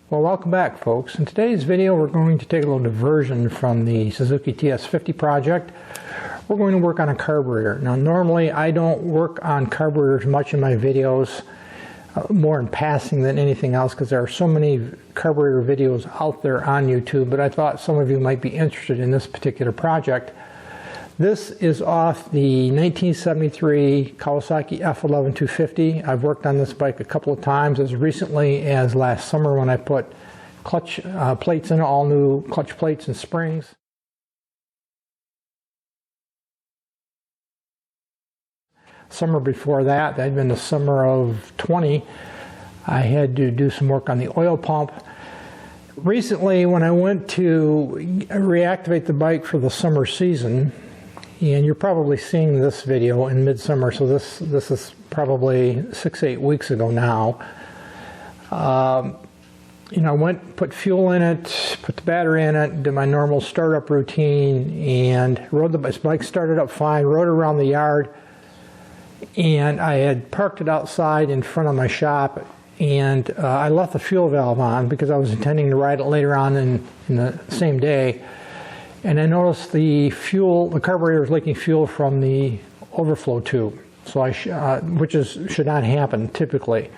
Well, welcome back, folks. In today's video, we're going to take a little diversion from the Suzuki TS50 project. We're going to work on a carburetor. Now, normally I don't work on carburetors much in my videos, more in passing than anything else, because there are so many carburetor videos out there on YouTube, but I thought some of you might be interested in this particular project. This is off the 1973 Kawasaki F11 250. I've worked on this bike a couple of times, as recently as last summer when I put clutch plates in, all new clutch plates and springs. Summer before that, that'd been the summer of 20, I had to do some work on the oil pump. Recently, when I went to reactivate the bike for the summer season, and you're probably seeing this video in midsummer, so this is probably 6-8 weeks ago now. You know, I went, put fuel in it, put the battery in it, did my normal startup routine, and rode the bike. Started up fine, rode around the yard, and I had parked it outside in front of my shop, and I left the fuel valve on because I was intending to ride it later on in the same day. And I noticed the carburetor is leaking fuel from the overflow tube, so which should not happen typically.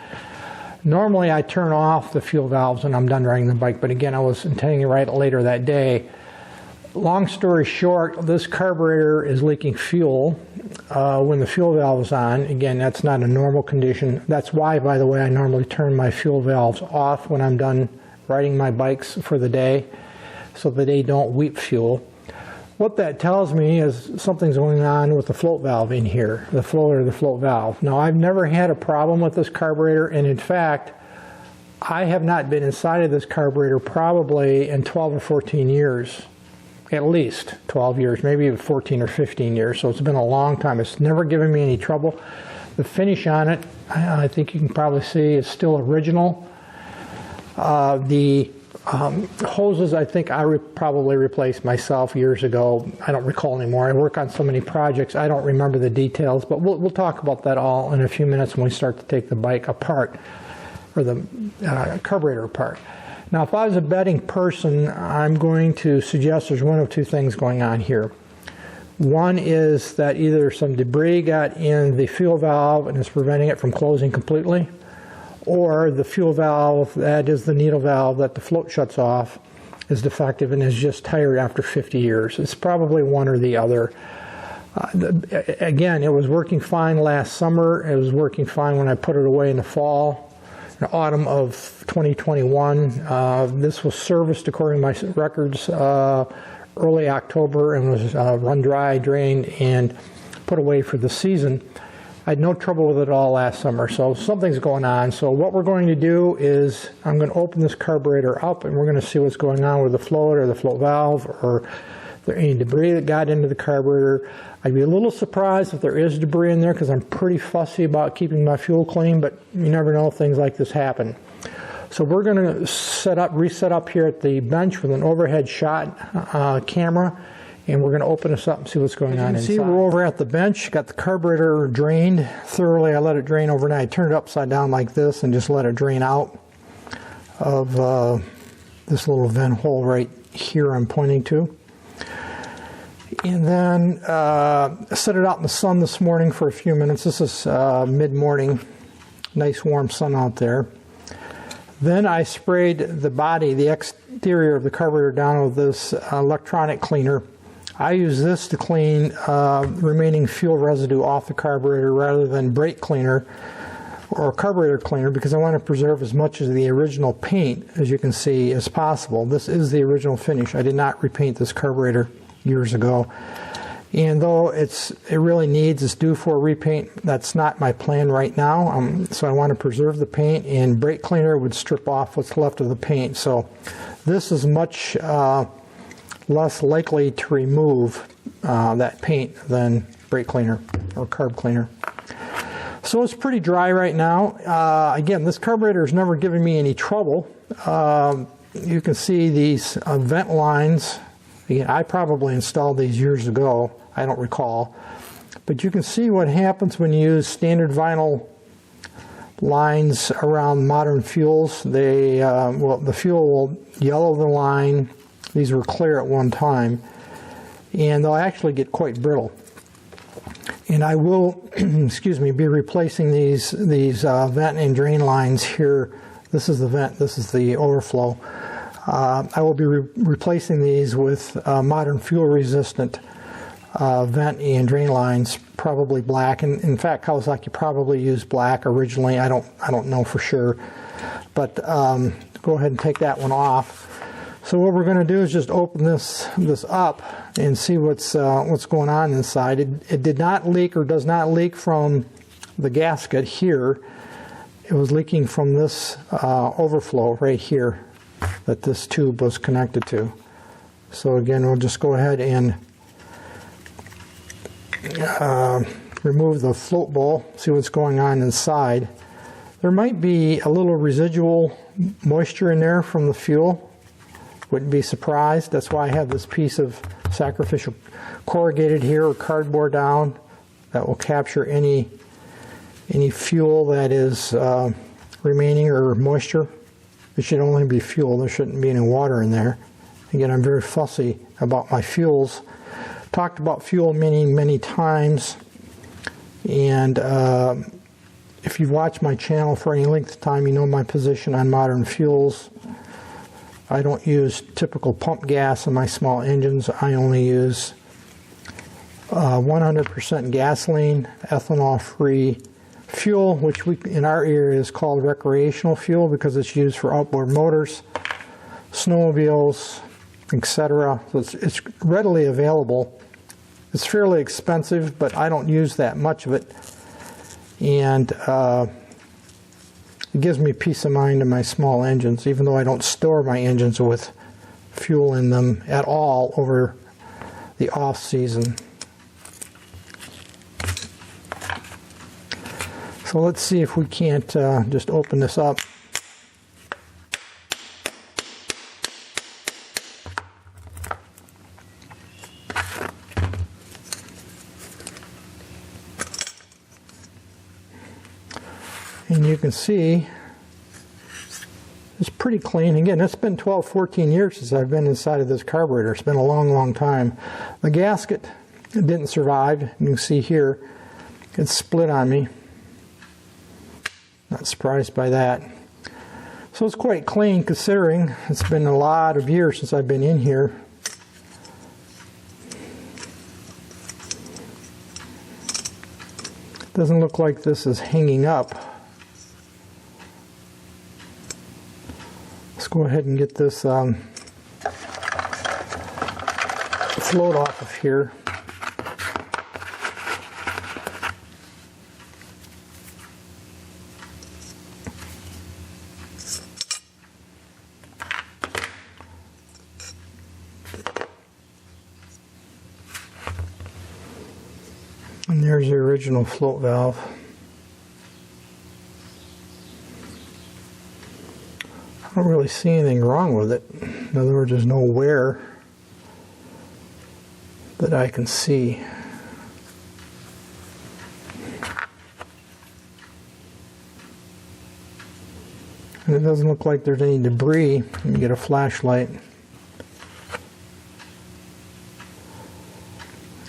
Normally I turn off the fuel valves when I'm done riding the bike, but again, I was intending to ride it later that day. Long story short, this carburetor is leaking fuel when the fuel valve is on. Again, that's not a normal condition. That's why, by the way, I normally turn my fuel valves off when I'm done riding my bikes for the day, so that they don't weep fuel. What that tells me is something's going on with the float valve in here, the float or the float valve. Now, I've never had a problem with this carburetor, and in fact, I have not been inside of this carburetor probably in 12 or 14 years. At least 12 years, maybe even 14 or 15 years, so it's been a long time. It's never given me any trouble. The finish on it, I think you can probably see, is still original. The hoses, I think I probably replaced myself years ago. I don't recall anymore. I work on so many projects, I don't remember the details, but we'll talk about that all in a few minutes when we start to take the bike apart, or the carburetor apart. Now, if I was a betting person, I'm going to suggest there's one of two things going on here. One is that either some debris got in the fuel valve and is preventing it from closing completely, or the fuel valve, that is the needle valve that the float shuts off, is defective and is just tired after 50 years. It's probably one or the other. Again, it was working fine last summer. It was working fine when I put it away in the fall. In the autumn of 2021. This was serviced according to my records early October and was run dry, drained, and put away for the season. I had no trouble with it all last summer, so something's going on. So what we're going to do is I'm going to open this carburetor up, and we're going to see what's going on with the float or the float valve, or if there any debris that got into the carburetor. I'd be a little surprised if there is debris in there, because I'm pretty fussy about keeping my fuel clean, but you never know if things like this happen. So we're going to reset up here at the bench with an overhead shot camera, and we're going to open this up and see what's going on inside. See, we're over at the bench, got the carburetor drained thoroughly. I let it drain overnight. I turned it upside down like this and just let it drain out of this little vent hole right here I'm pointing to. And then set it out in the sun this morning for a few minutes. This is mid-morning, nice warm sun out there. Then I sprayed the body, the exterior of the carburetor, down with this electronic cleaner. I use this to clean remaining fuel residue off the carburetor rather than brake cleaner or carburetor cleaner, because I want to preserve as much of the original paint, as you can see, as possible. This is the original finish. I did not repaint this carburetor years ago, and though it's due for a repaint, that's not my plan right now. So I want to preserve the paint, and brake cleaner would strip off what's left of the paint. So this is much less likely to remove that paint than brake cleaner or carb cleaner. So it's pretty dry right now. Again, this carburetor has never given me any trouble. You can see these vent lines. Again, I probably installed these years ago. I don't recall. But you can see what happens when you use standard vinyl lines around modern fuels. They, well, the fuel will yellow the line. These were clear at one time, and they'll actually get quite brittle. And I will, excuse me, be replacing these vent and drain lines here. This is the vent, this is the overflow. I will be replacing these with modern fuel resistant vent and drain lines, probably black. And in fact, Kawasaki probably used black originally. I don't know for sure, but go ahead and take that one off. So what we're going to do is just open this up and see what's going on inside. It did not leak, or does not leak, from the gasket here. It was leaking from this overflow right here that this tube was connected to. So again, we'll just go ahead and remove the float bowl, see what's going on inside. There might be a little residual moisture in there from the fuel. Wouldn't be surprised. That's why I have this piece of sacrificial corrugated here, or cardboard down, that will capture any fuel that is remaining, or moisture. It should only be fuel. There shouldn't be any water in there. Again, I'm very fussy about my fuels. Talked about fuel many times, and if you've watched my channel for any length of time, you know my position on modern fuels. I don't use typical pump gas in my small engines. I only use 100% gasoline, ethanol-free fuel, which in our area is called recreational fuel because it's used for outboard motors, snowmobiles, etc. So it's readily available. It's fairly expensive, but I don't use that much of it. And it gives me peace of mind in my small engines, even though I don't store my engines with fuel in them at all over the off season. So let's see if we can't just open this up. And you can see it's pretty clean. Again, it's been 12-14 years since I've been inside of this carburetor. It's been a long time. The gasket didn't survive. You can see here it's split on me. Not surprised by that. So it's quite clean considering it's been a lot of years since I've been in here. Doesn't look like this is hanging up. Let's go ahead and get this float off of here. And there's the original float valve. I don't really see anything wrong with it. In other words, there's no wear that I can see. And it doesn't look like there's any debris. Let me get a flashlight.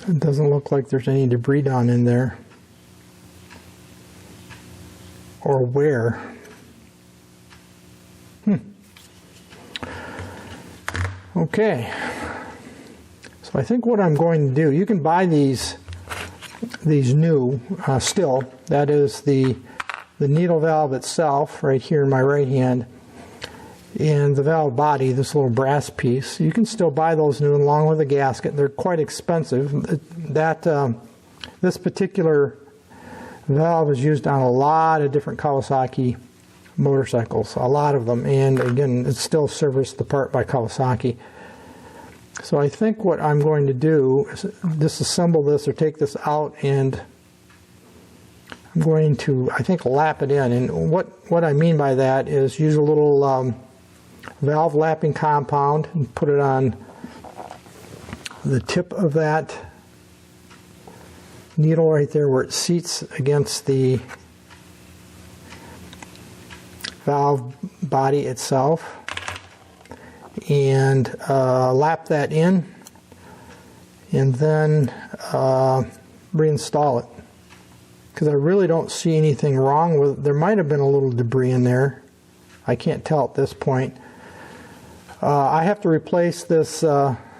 It doesn't look like there's any debris down in there or wear. Okay, so I think what I'm going to do, you can buy these new still. That is the needle valve itself right here in my right hand, and the valve body, this little brass piece. You can still buy those new along with the gasket. They're quite expensive. This particular valve is used on a lot of different Kawasaki motorcycles, a lot of them, and again, it's still serviced the part by Kawasaki. So I think what I'm going to do is disassemble this or take this out, and I'm going to, I think, lap it in. And what I mean by that is use a little valve lapping compound and put it on the tip of that needle right there where it seats against the valve body itself and lap that in, and then reinstall it, because I really don't see anything wrong with it. There might have been a little debris in there. I can't tell at this point. I have to replace this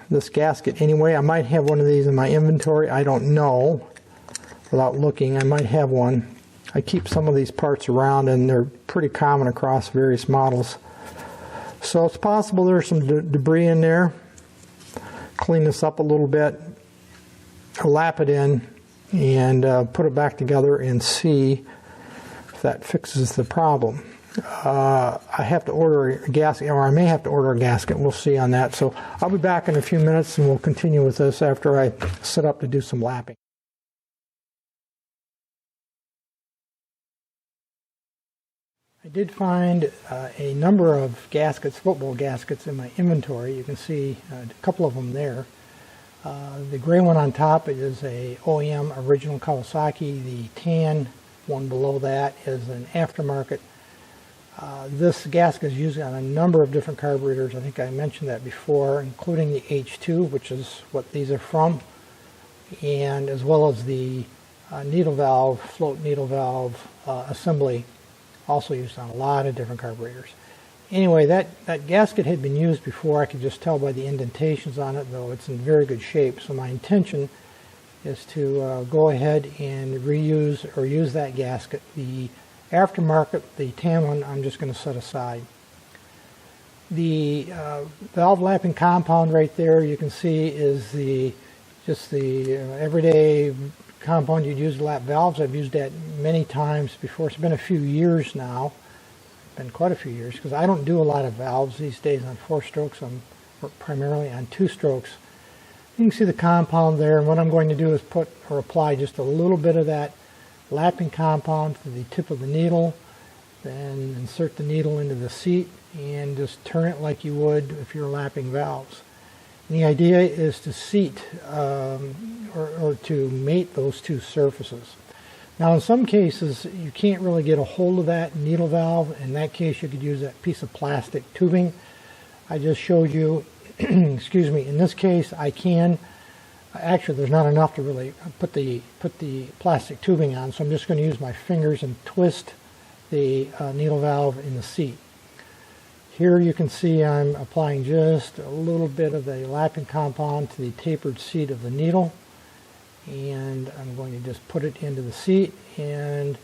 this gasket anyway. I might have one of these in my inventory. I don't know. Without looking, I might have one. I keep some of these parts around, and they're pretty common across various models. So it's possible there's some debris in there. Clean this up a little bit, lap it in, and put it back together and see if that fixes the problem. I have to order a gasket, or I may have to order a gasket. We'll see on that. So I'll be back in a few minutes, and we'll continue with this after I set up to do some lapping. I did find a number of gaskets, football gaskets, in my inventory. You can see a couple of them there. The gray one on top is a OEM original Kawasaki. The tan one below that is an aftermarket. This gasket is used on a number of different carburetors. I think I mentioned that before, including the H2, which is what these are from, and as well as the needle valve, float needle valve assembly, also used on a lot of different carburetors. Anyway, that gasket had been used before. I could just tell by the indentations on it, though it's in very good shape. So my intention is to go ahead and reuse or use that gasket. The aftermarket, the tan one, I'm just going to set aside. The valve lapping compound right there, you can see, is just the everyday compound you'd use to lap valves. I've used that many times before. It's been a few years now. Been quite a few years, because I don't do a lot of valves these days on 4 strokes. I'm primarily on 2 strokes. You can see the compound there, and what I'm going to do is put or apply just a little bit of that lapping compound to the tip of the needle, then insert the needle into the seat and just turn it like you would if you're lapping valves. And the idea is to seat or to mate those two surfaces. Now, in some cases, you can't really get a hold of that needle valve. In that case, you could use that piece of plastic tubing I just showed you. Excuse me. In this case, I can. Actually, there's not enough to really put the plastic tubing on, so I'm just going to use my fingers and twist the needle valve in the seat. Here you can see I'm applying just a little bit of the lapping compound to the tapered seat of the needle. And I'm going to just put it into the seat and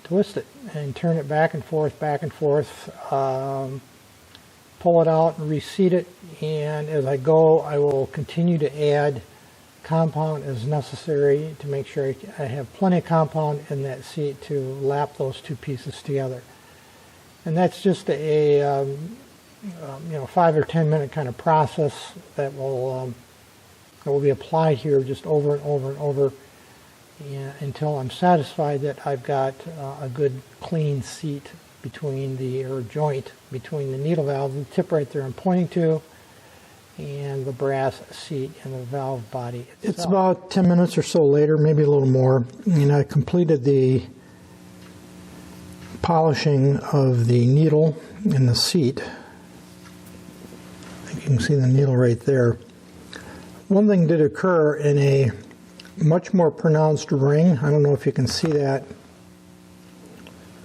twist it and turn it back and forth, pull it out and reseat it, and as I go I will continue to add compound as necessary to make sure I have plenty of compound in that seat to lap those two pieces together. And that's just a 5 or 10 minute kind of process that will be applied here just over and over and over until I'm satisfied that I've got a good clean seat between joint between the needle valve, the tip right there I'm pointing to, and the brass seat and the valve body itself. It's about 10 minutes or so later, maybe a little more, and I completed the polishing of the needle in the seat. I think you can see the needle right there. One thing did occur in a much more pronounced ring. I don't know if you can see that.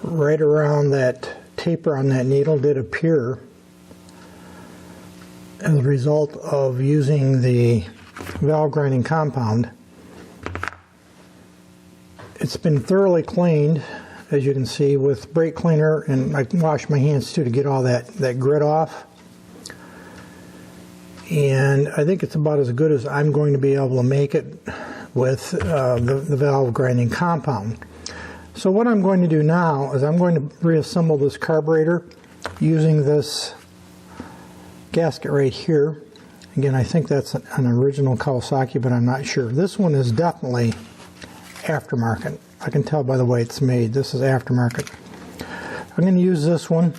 Right around that taper on that needle did appear as a result of using the valve grinding compound. It's been thoroughly cleaned, as you can see, with brake cleaner, and I washed my hands too to get all that grit off. And I think it's about as good as I'm going to be able to make it with the valve grinding compound. So what I'm going to do now is I'm going to reassemble this carburetor using this gasket right here. Again, I think that's an original Kawasaki, but I'm not sure. This one is definitely aftermarket. I can tell by the way it's made. This is aftermarket. I'm going to use this one,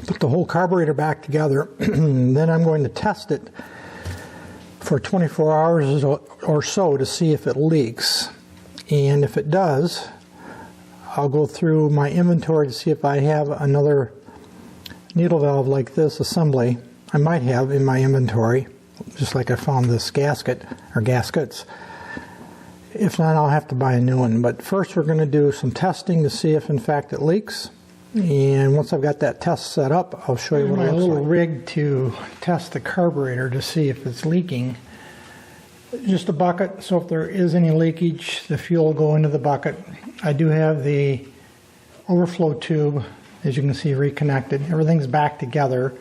put the whole carburetor back together, and then I'm going to test it for 24 hours or so to see if it leaks. And if it does, I'll go through my inventory to see if I have another needle valve like this assembly. I might have in my inventory, just like I found this gasket or gaskets. If not, I'll have to buy a new one. But first we're going to do some testing to see if in fact it leaks. And once I've got that test set up, I'll show you what it looks like. My little rig to test the carburetor to see if it's leaking. Just a bucket, so if there is any leakage, the fuel will go into the bucket. I do have the overflow tube, as you can see, reconnected. Everything's back together.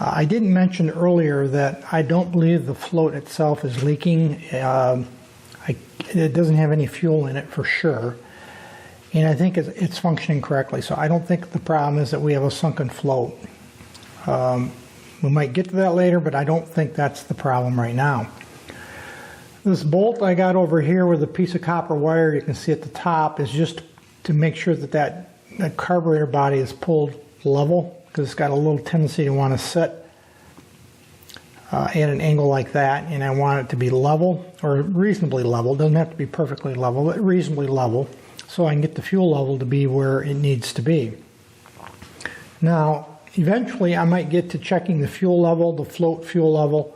I didn't mention earlier that I don't believe the float itself is leaking. It doesn't have any fuel in it for sure. And I think it's functioning correctly. So I don't think the problem is that we have a sunken float. We might get to that later, but I don't think that's the problem right now. This bolt I got over here with a piece of copper wire you can see at the top is just to make sure that that carburetor body is pulled level, because it's got a little tendency to want to sit at an angle like that, and I want it to be level, or reasonably level. It doesn't have to be perfectly level, but reasonably level, so I can get the fuel level to be where it needs to be. Now, eventually I might get to checking the fuel level, the float fuel level,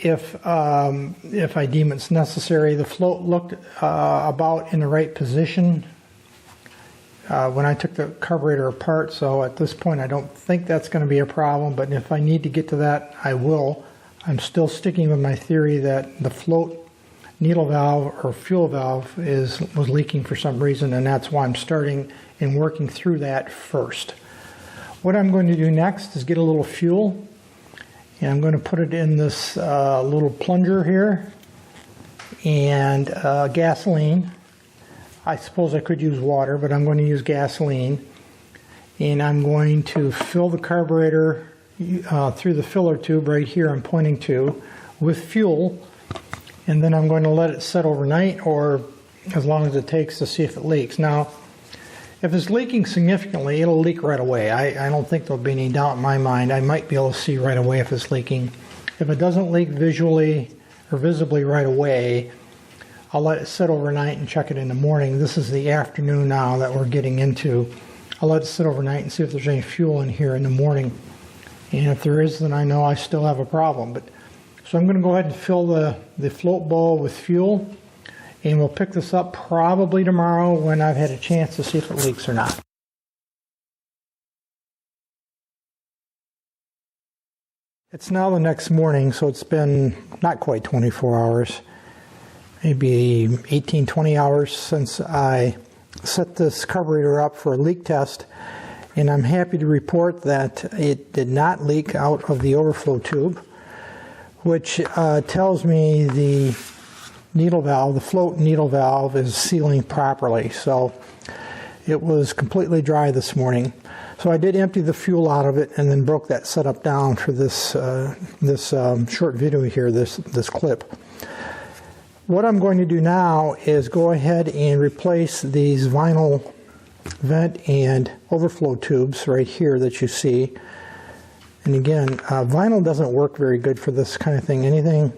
if I deem it's necessary. The float looked about in the right position when I took the carburetor apart, so at this point I don't think that's going to be a problem, but if I need to get to that, I will. I'm still sticking with my theory that the float needle valve or fuel valve was leaking for some reason, and that's why I'm starting and working through that first. What I'm going to do next is get a little fuel, and I'm going to put it in this little plunger here, and gasoline. I suppose I could use water, but I'm going to use gasoline, and I'm going to fill the carburetor through the filler tube right here I'm pointing to with fuel, and then I'm going to let it set overnight, or as long as it takes to see if it leaks. Now, if it's leaking significantly, it'll leak right away. I don't think there'll be any doubt in my mind. I might be able to see right away if it's leaking. If it doesn't leak visually or visibly right away, I'll let it sit overnight and check it in the morning. This is the afternoon now that we're getting into. I'll let it sit overnight and see if there's any fuel in here in the morning. And if there is, then I know I still have a problem. So I'm going to go ahead and fill the float bowl with fuel, and we'll pick this up probably tomorrow when I've had a chance to see if it leaks or not. It's now the next morning, so it's been not quite 24 hours, maybe 18, 20 hours since I set this carburetor up for a leak test, and I'm happy to report that it did not leak out of the overflow tube, which tells me the needle valve, the float needle valve, is sealing properly. So it was completely dry this morning. So I did empty the fuel out of it and then broke that setup down for this short video here, this clip. What I'm going to do now is go ahead and replace these vinyl vent and overflow tubes right here that you see. And again, vinyl doesn't work very good for this kind of thing. Anything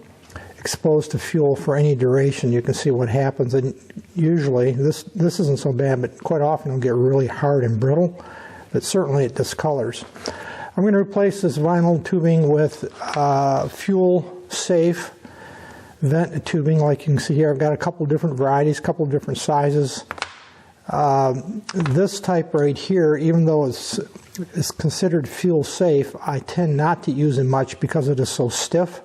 exposed to fuel for any duration, you can see what happens. And usually, this isn't so bad, but quite often it'll get really hard and brittle. But certainly it discolors. I'm going to replace this vinyl tubing with fuel-safe vent tubing. Like you can see here, I've got a couple different varieties, a couple different sizes. This type right here, even though it's considered fuel safe, I tend not to use it much because it is so stiff,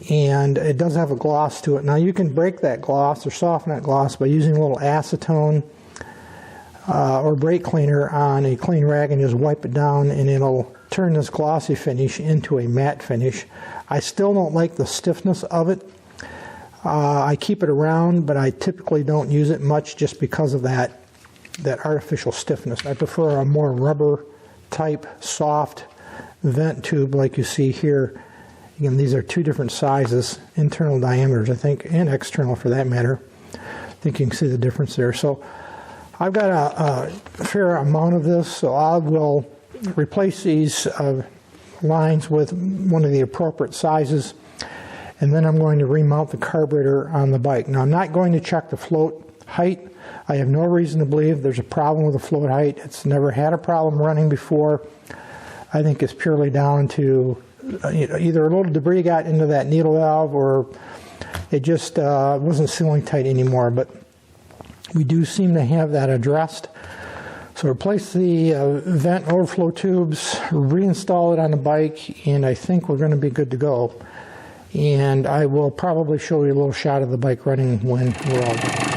and it does have a gloss to it. Now you can break that gloss or soften that gloss by using a little acetone or brake cleaner on a clean rag and just wipe it down, and it'll turn this glossy finish into a matte finish. I still don't like the stiffness of it. I keep it around, but I typically don't use it much just because of that artificial stiffness. I prefer a more rubber type soft vent tube like you see here. Again, these are two different sizes, internal diameters I think, and external for that matter. I think you can see the difference there. So I've got a fair amount of this, so I will replace these lines with one of the appropriate sizes, and then I'm going to remount the carburetor on the bike. Now I'm not going to check the float height. I have no reason to believe there's a problem with the float height. It's never had a problem running before. I think it's purely down to either a little debris got into that needle valve or it just wasn't sealing tight anymore. But we do seem to have that addressed. So replace the vent overflow tubes, reinstall it on the bike, and I think we're going to be good to go. And I will probably show you a little shot of the bike running when we're all done.